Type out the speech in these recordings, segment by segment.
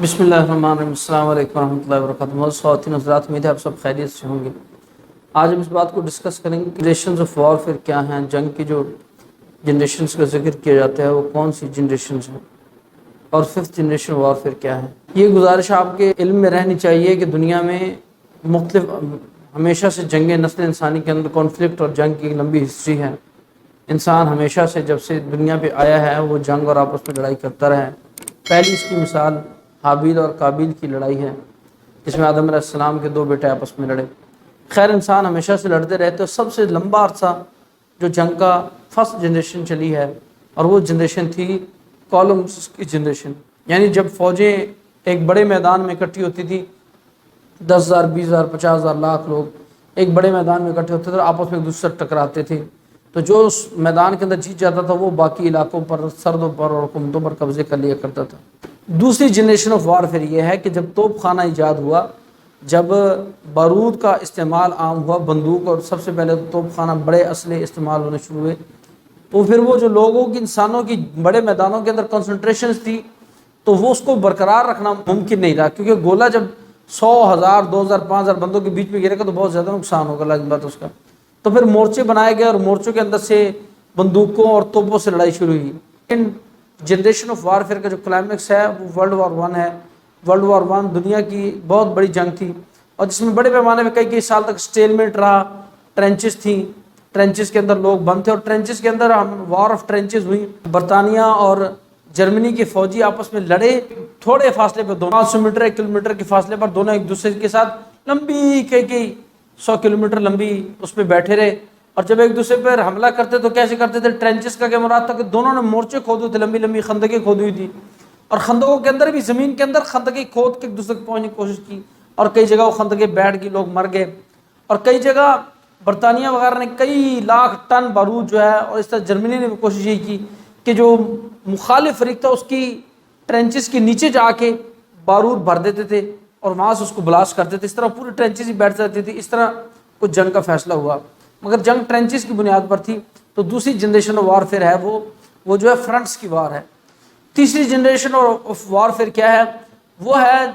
بسم اللہ الرحمن الرحیم، السلام علیکم ورحمۃ اللہ وبرکاتہ۔ خواتین حضرات، امید ہے آپ سب خیریت سے ہوں گے۔ آج ہم اس بات کو ڈسکس کریں گے کہ جنریشنز آف وارفیئر کیا ہیں، جنگ کی جو جنریشنز کا ذکر کیا جاتا ہے وہ کون سی جنریشنز ہیں، اور ففتھ جنریشن وارفیئر کیا ہے۔ یہ گزارش آپ کے علم میں رہنی چاہیے کہ دنیا میں مختلف ہمیشہ سے جنگیں نسل انسانی کے اندر کانفلکٹ اور جنگ کی ایک لمبی ہسٹری ہے۔ انسان ہمیشہ سے جب سے دنیا پہ آیا ہے وہ جنگ اور آپس میں لڑائی کرتا رہا ہے۔ پہلی اس کی مثال حابیل اور قابیل کی لڑائی ہے، جس میں آدم علیہ السلام کے دو بیٹے آپس میں لڑے۔ خیر، انسان ہمیشہ سے لڑتے رہتے اور سب سے لمبا عرصہ جو جنگ کا فرسٹ جنریشن چلی ہے، اور وہ جنریشن تھی کولمبس کی جنریشن۔ یعنی جب فوجیں ایک بڑے میدان میں اکٹھی ہوتی تھی، 10,000 20,000 50,000 لاکھ لوگ ایک بڑے میدان میں اکٹھے ہوتے تھے اور آپس میں ایک دوسرے سے ٹکراتے تھے، تو جو اس میدان کے اندر جیت جاتا تھا وہ باقی علاقوں پر، سرحدوں پر اور حکومتوں پر قبضے کر لیا کرتا تھا۔ دوسری جنریشن آف وارفیئر یہ ہے کہ جب توپ خانہ ایجاد ہوا، جب بارود کا استعمال عام ہوا، بندوق اور سب سے پہلے توپ خانہ، بڑے اسلحے استعمال ہونے شروع ہوئے، تو پھر وہ جو لوگوں کی، انسانوں کی بڑے میدانوں کے اندر کنسنٹریشنز تھی، تو وہ اس کو برقرار رکھنا ممکن نہیں رہا، کیونکہ گولہ جب 100 1000 2000 5000 بندوں کے بیچ میں گرے گا تو بہت زیادہ نقصان ہوگا، لازم بات اس کا۔ تو پھر مورچے بنائے گئے اور مورچوں کے اندر سے بندوقوں اور توپوں سے لڑائی شروع ہوئی۔ لیکن جنریشن آف وارفیئر کا جو کلائمیکس ہے وہ ورلڈ وار 1 ہے۔ ورلڈ وار 1 دنیا کی بہت بڑی جنگ تھی، اور جس میں بڑے پیمانے پہ کئی سال تک اسٹیلمیٹ رہا، ٹرینچز تھیں، ٹرینچز کے اندر لوگ بند تھے، اور ٹرینچز کے اندر وار آف ٹرینچز ہوئی۔ برطانیہ اور جرمنی کے فوجی آپس میں لڑے، تھوڑے فاصلے پہ، 500 میٹر 1 کلومیٹر کے فاصلے پر، دونوں ایک دوسرے کے ساتھ لمبی کئی 100 کلومیٹر لمبی اس پہ بیٹھے رہے، اور جب ایک دوسرے پر حملہ کرتے تو کیسے کرتے تھے؟ ٹرینچز کا کیا مراد تھا کہ دونوں نے مورچے کھودے ہوئے تھے، لمبی لمبی خندقیں کھودی ہوئی تھی، اور خندقوں کے اندر بھی، زمین کے اندر خندقیں کھود کے ایک دوسرے کو پہنچنے کی کوشش کی، اور کئی جگہ وہ خندقیں بیٹھ گئی، لوگ مر گئے، اور کئی جگہ برطانیہ وغیرہ نے کئی لاکھ ٹن بارود جو ہے، اور اس طرح جرمنی نے بھی کوشش یہ کی کہ جو مخالف فریق تھا اس کی ٹرینچز کے نیچے جا کے بارود بھر دیتے تھے اور وہاں سے اس کو بلاسٹ کرتے تھے، اس طرح پوری ٹرینچز ہی بیٹھ جاتی تھی۔ اس طرح کچھ جنگ کا فیصلہ ہوا، مگر جنگ ٹرینچز کی بنیاد پر تھی۔ تو دوسری جنریشن آف وارفیئر ہے وہ جو ہے فرنٹس کی وار ہے۔ تیسری جنریشن آف وارفیئر کیا ہے؟ وہ ہے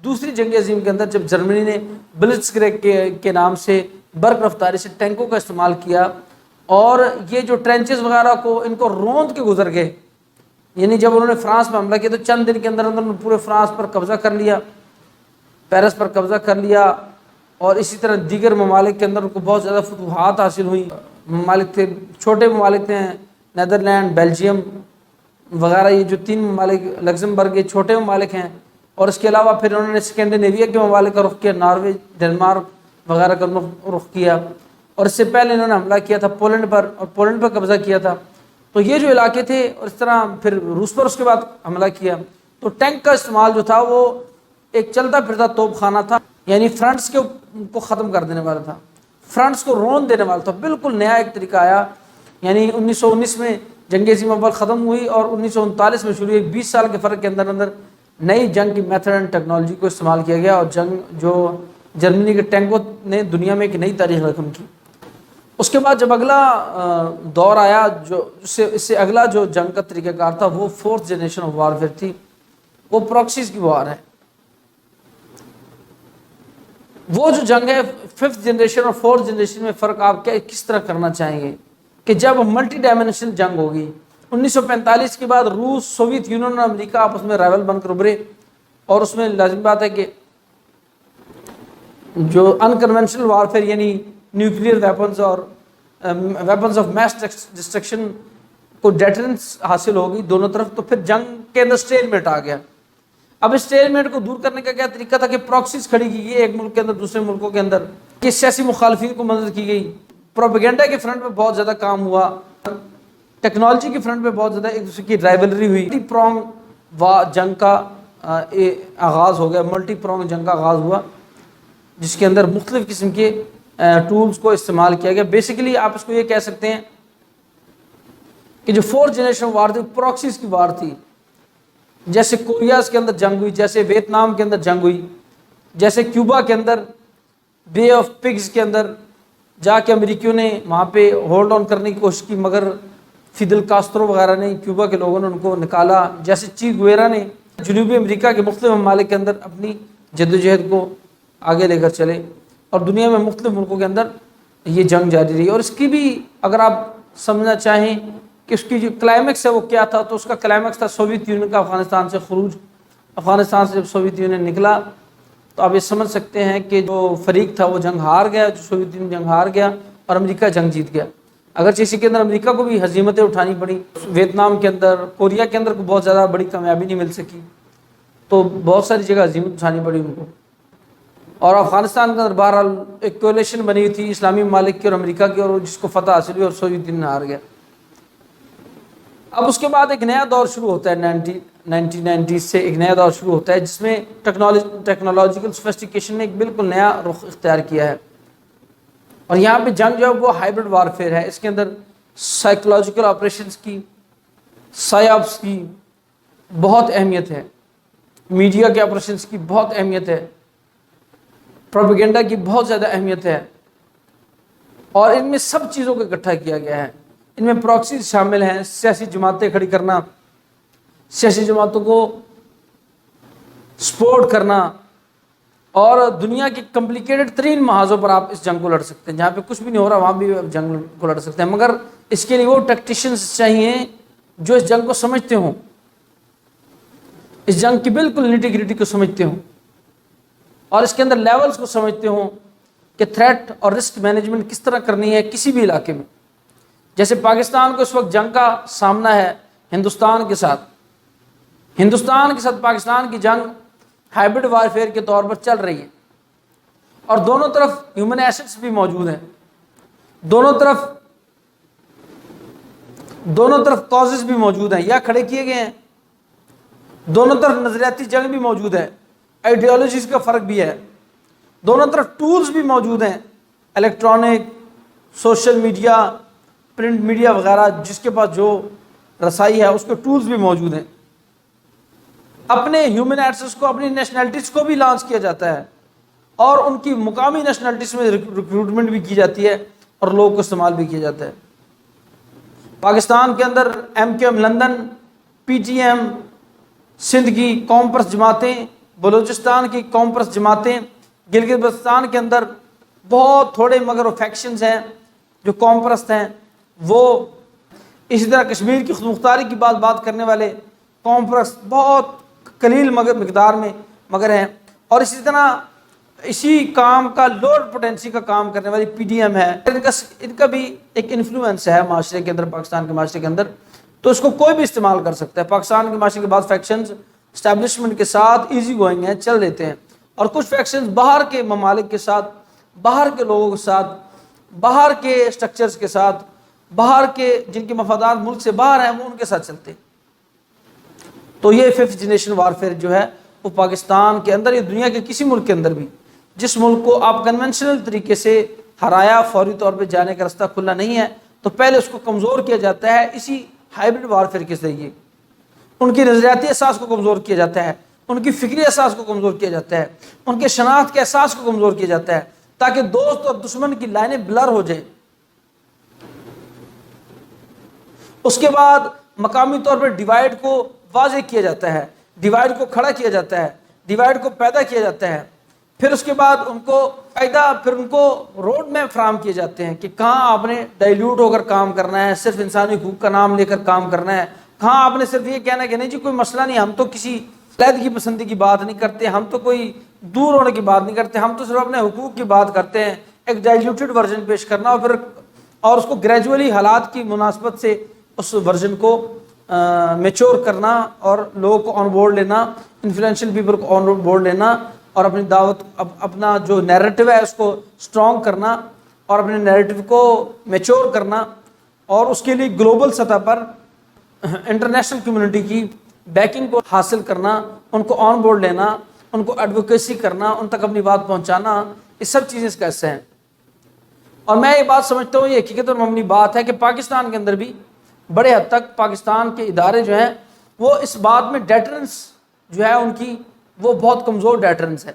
دوسری جنگ عظیم کے اندر، جب جرمنی نے بلٹزکریگ کے نام سے برق رفتاری سے ٹینکوں کا استعمال کیا، اور یہ جو ٹرینچز وغیرہ کو ان کو روند کے گزر گئے۔ یعنی جب انہوں نے فرانس میں حملہ کیا تو چند دن کے اندر انہوں نے پورے فرانس پر قبضہ کر لیا، پیرس پر قبضہ کر لیا، اور اسی طرح دیگر ممالک کے اندر ان کو بہت زیادہ فتوحات حاصل ہوئی۔ ممالک تھے، چھوٹے ممالک تھے، نیدرلینڈ، بیلجیم وغیرہ، یہ جو 3 ممالک، لگزمبرگ، یہ چھوٹے ممالک ہیں، اور اس کے علاوہ پھر انہوں نے اسکینڈینیویا کے ممالک کا رخ کیا، ناروے، ڈنمارک وغیرہ کا رخ کیا، اور اس سے پہلے انہوں نے حملہ کیا تھا پولینڈ پر، اور پولینڈ پر قبضہ کیا تھا۔ تو یہ جو علاقے تھے، اور اس طرح پھر روس پر اس کے بعد حملہ کیا۔ تو ٹینک کا استعمال جو تھا وہ ایک چلتا پھرتا توپ خانہ تھا، یعنی فرنٹس کو ختم کر دینے والا تھا، فرنٹس کو رون دینے والا تھا۔ بالکل نیا ایک طریقہ آیا، یعنی 1919 میں جنگ عظیم اول ختم ہوئی اور 1939 میں شروع ہوئی۔ 20 سال کے فرق کے اندر نئی جنگ کی میتھڈ اینڈ ٹیکنالوجی کو استعمال کیا گیا، اور جنگ جو جرمنی کے ٹینکوں نے دنیا میں ایک نئی تاریخ رقم کی۔ اس کے بعد جب اگلا دور آیا، جو اس سے اگلا جو جنگ کا طریقہ کار تھا وہ فورتھ جنریشن آف وارفیئر تھی، وہ پراکسیز کی وار ہے۔ وہ جو جنگ ہے ففتھ جنریشن اور فورتھ جنریشن میں فرق آپ کس طرح کرنا چاہیں گے کہ جب ملٹی ڈائمینشنل جنگ ہوگی 1945 کے بعد، روس، سوویت یونین اور امریکہ آپس میں رائول بن کر ابھرے، اور اس میں لازم بات ہے کہ جو انکنونشنل وارفیئر یعنی نیوکلیئر ویپنز اور ویپنز آف میس ڈسٹرکشن کو ڈیٹرنس حاصل ہوگی دونوں طرف، تو پھر جنگ کے اندر اسٹیلمیٹ آ گیا۔ اب اسٹیلمیٹ کو دور کرنے کا کیا طریقہ تھا کہ پراکسیز کھڑی کی گئی، ایک ملک کے اندر دوسرے ملکوں کے اندر، کہ سیاسی مخالفین کو مدد کی گئی، پروپیگنڈا کے فرنٹ پہ بہت زیادہ کام ہوا، ٹیکنالوجی کے فرنٹ پہ بہت زیادہ ایک دوسرے کی رائیولری ہوئی، ملٹی پرونگ جنگ کا آغاز ہو گیا، ملٹی پرونگ جنگ کا آغاز ہوا، جس کے اندر مختلف قسم کے ٹولز کو استعمال کیا گیا۔ بیسیکلی آپ اس کو یہ کہہ سکتے ہیں کہ جو فورتھ جنریشن وار تھی پراکسیز کی وار تھی، جیسے کوریاز کے اندر جنگ ہوئی، جیسے ویتنام کے اندر جنگ ہوئی، جیسے کیوبا کے اندر بے آف پگز کے اندر جا کے امریکیوں نے وہاں پہ ہولڈ آن کرنے کی کوشش کی، مگر فیدل کاسترو وغیرہ نے، کیوبا کے لوگوں نے ان کو نکالا، جیسے چی گویرا نے جنوبی امریکہ کے مختلف ممالک کے اندر اپنی جدوجہد کو آگے لے کر چلے اور دنیا میں مختلف ملکوں کے اندر یہ جنگ جاری رہی. اور اس کی بھی اگر آپ سمجھنا چاہیں کہ اس کی جو کلائمیکس ہے وہ کیا تھا، تو اس کا کلائمیکس تھا سوویت یونین کا افغانستان سے خروج. افغانستان سے جب سوویت یونین نکلا تو آپ یہ سمجھ سکتے ہیں کہ جو فریق تھا وہ جنگ ہار گیا، جو سوویت یونین جنگ ہار گیا اور امریکہ جنگ جیت گیا. اگرچہ اسی کے اندر امریکہ کو بھی ہزیمتیں اٹھانی پڑی، ویتنام کے اندر، کوریا کے اندر کو بہت زیادہ بڑی کامیابی نہیں مل سکی، تو بہت ساری جگہ ہزیمت اٹھانی پڑی ان کو. اور افغانستان کے اندر بہرحال ایک کولیشن بنی ہوئی تھی اسلامی ممالک کی اور امریکہ کی، اور جس کو فتح حاصل ہوئی اور سوویت یونین ہار گیا. اب اس کے بعد ایک نیا دور شروع ہوتا ہے 1990 سے ایک نیا دور شروع ہوتا ہے جس میں ٹیکنالوجیکل سوفسٹیکیشن نے ایک بالکل نیا رخ اختیار کیا ہے. اور یہاں پہ جنگ جو ہے وہ ہائبرڈ وارفیئر ہے. اس کے اندر سائیکولوجیکل آپریشنز کی، سائیابس کی بہت اہمیت ہے، میڈیا کے آپریشنز کی بہت اہمیت ہے، پروپیگنڈا کی بہت زیادہ اہمیت ہے. اور ان میں سب چیزوں کو اکٹھا کیا گیا ہے. ان میں پراکسیز شامل ہیں، سیاسی جماعتیں کھڑی کرنا، سیاسی جماعتوں کو سپورٹ کرنا، اور دنیا کے کمپلیکیٹڈ ترین محاذوں پر آپ اس جنگ کو لڑ سکتے ہیں. جہاں پہ کچھ بھی نہیں ہو رہا وہاں بھی آپ جنگ کو لڑ سکتے ہیں، مگر اس کے لیے وہ ٹیکٹیشینز چاہیے جو اس جنگ کو سمجھتے ہوں، اس جنگ کی بالکل نیٹی گریٹی کو سمجھتے ہوں، اور اس کے اندر لیولز کو سمجھتے ہوں کہ تھریٹ اور رسک مینجمنٹ کس طرح کرنی ہے کسی بھی علاقے میں. جیسے پاکستان کو اس وقت جنگ کا سامنا ہے ہندوستان کے ساتھ. ہندوستان کے ساتھ پاکستان کی جنگ ہائبرڈ وارفیئر کے طور پر چل رہی ہے، اور دونوں طرف ہیومن ایسٹس بھی موجود ہیں، دونوں طرف کازز بھی موجود ہیں یا کھڑے کیے گئے ہیں، دونوں طرف نظریاتی جنگ بھی موجود ہے، آئیڈیالوجیز کا فرق بھی ہے، دونوں طرف ٹولز بھی موجود ہیں، electronic, social media, print media وغیرہ، جس کے پاس جو رسائی ہے اس کے ٹولز بھی موجود ہیں. اپنے ہیومن ایسٹس کو، اپنی نیشنلٹیز کو بھی لانچ کیا جاتا ہے، اور ان کی مقامی نیشنلٹیز میں ریکروٹمنٹ بھی کی جاتی ہے اور لوگوں کو استعمال بھی کیا جاتا ہے. پاکستان کے اندر M Q M London, P T M Sindh کی قوم پرست جماعتیں، بلوچستان کی قوم پرست جماعتیں، گلگت بلتستان کے اندر بہت تھوڑے مگر وہ فیکشنز ہیں جو قوم پرست ہیں، وہ اسی طرح کشمیر کی خود مختاری کی بات کرنے والے قوم پرست بہت قلیل مقدار میں مگر ہیں. اور اسی طرح اسی کام کا لوڈ پوٹینسی کا کام کرنے والی پی ڈی ایم ہے. ان کا بھی ایک انفلوئنس ہے معاشرے کے اندر، پاکستان کے معاشرے کے اندر، تو اس کو کوئی بھی استعمال کر سکتا ہے. پاکستان کے معاشرے کے بعض فیکشنز اسٹیبلشمنٹ کے ساتھ ایزی گوئنگ ہیں، چل لیتے ہیں، اور کچھ فیکشنز باہر کے ممالک کے ساتھ، باہر کے لوگوں کے ساتھ، باہر کے اسٹرکچرز کے ساتھ، باہر کے جن کے مفادات ملک سے باہر ہیں وہ ان کے ساتھ چلتے ہیں. تو یہ ففتھ جنریشن وارفیئر جو ہے وہ پاکستان کے اندر یا دنیا کے کسی ملک کے اندر بھی، جس ملک کو آپ کنونشنل طریقے سے ہرایا، فوری طور پہ جانے کا راستہ کھلا نہیں ہے، تو پہلے اس کو کمزور کیا جاتا ہے اسی ہائبرڈ وارفیئر کے ذریعے. ان کی نظریاتی احساس کو کمزور کیا جاتا ہے، ان کی فکری احساس کو کمزور کیا جاتا ہے، ان کے شناخت کے احساس کو کمزور کیا جاتا ہے، تاکہ دوست اور دشمن کی لائنیں بلر ہو جائیں. اس کے بعد مقامی طور پر ڈیوائڈ کو واضح کیا جاتا ہے، ڈیوائڈ کو کھڑا کیا جاتا ہے، ڈیوائڈ کو پیدا کیا جاتا ہے. پھر اس کے بعد ان کو روڈ میپ فراہم کیے جاتے ہیں کہ کہاں آپ نے ڈائیلیوٹ ہو کر کام کرنا ہے، صرف انسانی حقوق کا نام لے کر کام کرنا ہے، کہاں آپ نے صرف یہ کہنا ہے کہ نہیں جی کوئی مسئلہ نہیں، ہم تو کسی علیحدگی پسندی کی بات نہیں کرتے، ہم تو کوئی دور ہونے کی بات نہیں کرتے، ہم تو صرف اپنے حقوق کی بات کرتے ہیں. ایک ڈائیلیوٹڈ ورژن پیش کرنا، اور اس کو گریجولی حالات کی مناسبت سے اس ورژن کو میچور کرنا، اور لوگوں کو آن بورڈ لینا، انفلوئنشل پیپل کو آن بورڈ لینا، اور اپنی دعوت، اپنا جو نیریٹو ہے اس کو اسٹرانگ کرنا، اور اپنے نیریٹو کو میچور کرنا، اور اس کے لیے گلوبل سطح پر انٹرنیشنل کمیونٹی کی بیکنگ کو حاصل کرنا، ان کو آن بورڈ لینا، ان کو ایڈوکیسی کرنا، ان تک اپنی بات پہنچانا، یہ سب چیزیں اس کا حصہ ہیں. اور میں یہ بات سمجھتا ہوں، یہ حقیقت اور مبنی بات ہے کہ پاکستان کے اندر بھی بڑے حد تک پاکستان کے ادارے جو ہیں وہ اس بات میں ڈیٹرنس جو ہے ان کی وہ بہت کمزور ڈیٹرنس ہے.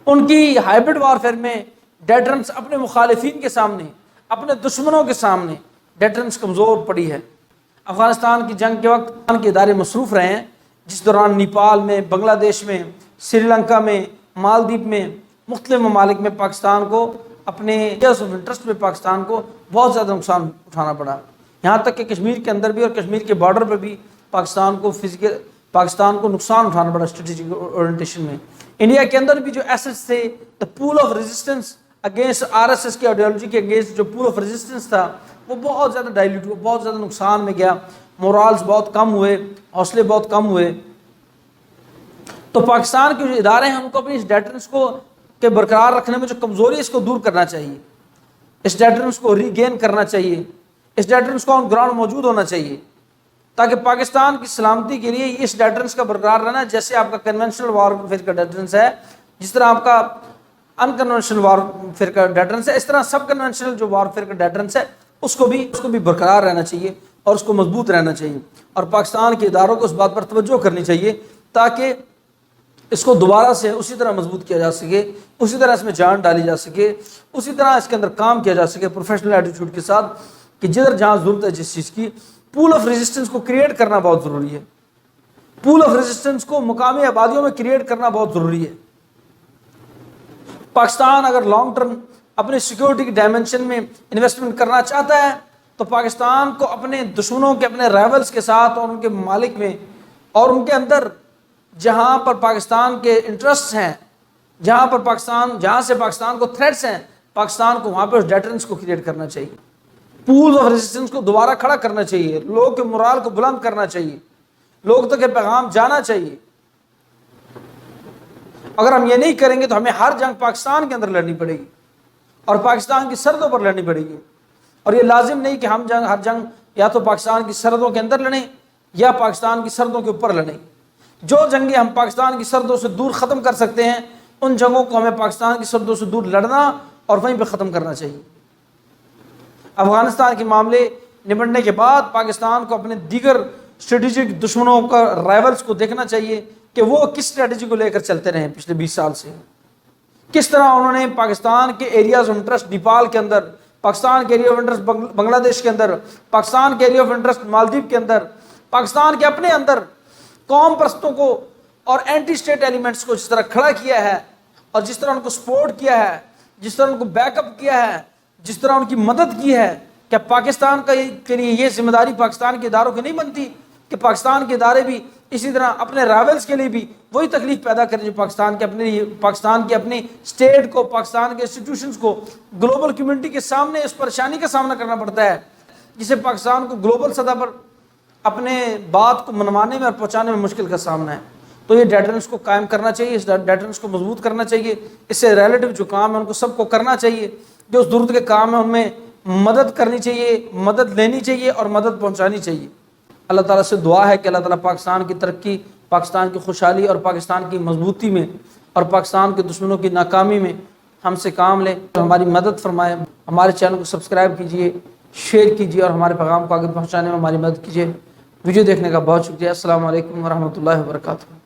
ان کی ہائبرڈ وارفیئر میں ڈیٹرنس اپنے مخالفین کے سامنے، اپنے دشمنوں کے سامنے ڈیٹرنس کمزور پڑی ہے. افغانستان کی جنگ کے وقت کے ادارے مصروف رہے ہیں، جس دوران نیپال میں، بنگلہ دیش میں، سری لنکا میں، مالدیپ میں، مختلف ممالک میں پاکستان کو اپنے ایریاز آف انٹرسٹ میں پاکستان کو بہت زیادہ نقصان اٹھانا پڑا، یہاں تک کہ کشمیر کے اندر بھی اور کشمیر کے بارڈر پہ بھی پاکستان کو نقصان اٹھانا پڑا اسٹریٹجک اورینٹیشن میں۔ انڈیا کے اندر بھی جو ایسٹس تھے، the pole of resistance against RSS کی آئیڈیالوجی کے اگینسٹ جو پول آف ریزسٹنس تھا وہ بہت زیادہ ڈائلیوٹ ہوا، بہت زیادہ نقصان میں گیا، مورالز بہت کم ہوئے، حوصلے بہت کم ہوئے۔ تو پاکستان کے جو ادارے ہیں ان کو اپنی اس ڈیٹرنس کو کے برقرار رکھنے میں جو کمزوری ہے اس کو دور کرنا چاہیے، اس ڈیٹرنس کو ری گین کرنا چاہیے، اس ڈیٹرنس کو آن گراؤنڈ موجود ہونا چاہیے، تاکہ پاکستان کی سلامتی کے لیے اس ڈیٹرنس کا برقرار رہنا، جیسے آپ کا کنونشنل وارفیئر کا ڈیٹرنس ہے، جس طرح آپ کا انکنونشنل وارفیئر کا ڈیٹرنس ہے، اس طرح سب کنونشنل جو وارفیئر کا ڈیٹرنس ہے اس کو بھی برقرار رہنا چاہیے اور اس کو مضبوط رہنا چاہیے، اور پاکستان کے اداروں کو اس بات پر توجہ کرنی چاہیے تاکہ اس کو دوبارہ سے اسی طرح مضبوط کیا جا سکے، اسی طرح اس میں جان ڈالی جا سکے، اسی طرح اس کے اندر کام کیا جا سکے پروفیشنل ایٹیٹیوڈ کے ساتھ، کہ جدھر جہاں ضرورت ہے جس چیز کی، پول آف ریزسٹنس کو کریٹ کرنا بہت ضروری ہے، پول آف ریزسٹنس کو مقامی آبادیوں میں کریٹ کرنا بہت ضروری ہے۔ پاکستان اگر لانگ ٹرم اپنی سیکیورٹی کی ڈائمنشن میں انویسٹمنٹ کرنا چاہتا ہے تو پاکستان کو اپنے دشمنوں کے، اپنے رائولز کے ساتھ اور ان کے ممالک میں اور ان کے اندر جہاں پر پاکستان کے انٹرسٹ ہیں، جہاں سے پاکستان کو تھریٹس ہیں، پاکستان کو وہاں پہ اس ڈیٹرنس کو کریٹ کرنا چاہیے، پول آف ریزسٹنس کو دوبارہ کھڑا کرنا چاہیے، لوگوں کے مورال کو بلند کرنا چاہیے، لوگ تک یہ پیغام جانا چاہیے۔ اگر ہم یہ نہیں کریں گے تو ہمیں ہر جنگ پاکستان کے اندر لڑنی پڑے گی اور پاکستان کی سرحدوں پر لڑنی پڑے گی، اور یہ لازم نہیں کہ ہم ہر جنگ یا تو پاکستان کی سرحدوں کے اندر لڑیں یا پاکستان کی سرحدوں کے اوپر لڑیں۔ جو جنگیں ہم پاکستان کی سرحدوں سے دور ختم کر سکتے ہیں ان جنگوں کو ہمیں پاکستان کی سرحدوں سے دور لڑنا اور وہیں پہ ختم کرنا چاہیے۔ افغانستان کے معاملے نمٹنے کے بعد پاکستان کو اپنے دیگر اسٹریٹجک دشمنوں کا رائولز کو دیکھنا چاہیے کہ وہ کس اسٹریٹجی کو لے کر چلتے رہے پچھلے 20 سال سے، کس طرح انہوں نے پاکستان کے ایریاز آف انٹرسٹ نیپال کے اندر، پاکستان کے ایریا آف انٹرسٹ بنگلہ دیش کے اندر، پاکستان کے ایریا آف انٹرسٹ مالدیپ کے اندر، پاکستان کے اپنے اندر قوم پرستوں کو اور اینٹی اسٹیٹ ایلیمنٹس کو جس طرح کھڑا کیا ہے اور جس طرح ان کو سپورٹ کیا ہے، جس طرح ان کو بیک اپ کیا ہے، جس طرح ان کی مدد کی ہے، کیا پاکستان کے لیے یہ ذمہ داری پاکستان کے اداروں کی نہیں بنتی کہ پاکستان کے ادارے بھی اسی طرح اپنے رائولز کے لیے بھی وہی تکلیف پیدا کریں جو پاکستان کے اپنی اسٹیٹ کو، پاکستان کے انسٹیٹیوشنز کو گلوبل کمیونٹی کے سامنے اس پریشانی کا سامنا کرنا پڑتا ہے جسے پاکستان کو گلوبل سطح پر اپنے بات کو منوانے میں اور پہنچانے میں مشکل کا سامنا ہے۔ تو یہ ڈیٹرنس کو قائم کرنا چاہیے، اس ڈیٹرنس کو مضبوط کرنا چاہیے، اس سے ریلیٹو جو کام ہے ان کو سب کو کرنا چاہیے، جو اس ضرورت کے کام ہیں ان میں مدد کرنی چاہیے، مدد لینی چاہیے اور مدد پہنچانی چاہیے۔ اللہ تعالیٰ سے دعا ہے کہ اللہ تعالیٰ پاکستان کی ترقی، پاکستان کی خوشحالی اور پاکستان کی مضبوطی میں اور پاکستان کے دشمنوں کی ناکامی میں ہم سے کام لے، ہماری مدد فرمائے۔ ہمارے چینل کو سبسکرائب کیجئے، شیئر کیجئے اور ہمارے پیغام کو آگے پہنچانے میں ہماری مدد کیجئے۔ ویڈیو دیکھنے کا بہت شکریہ۔ السلام علیکم ورحمۃ اللہ وبرکاتہ۔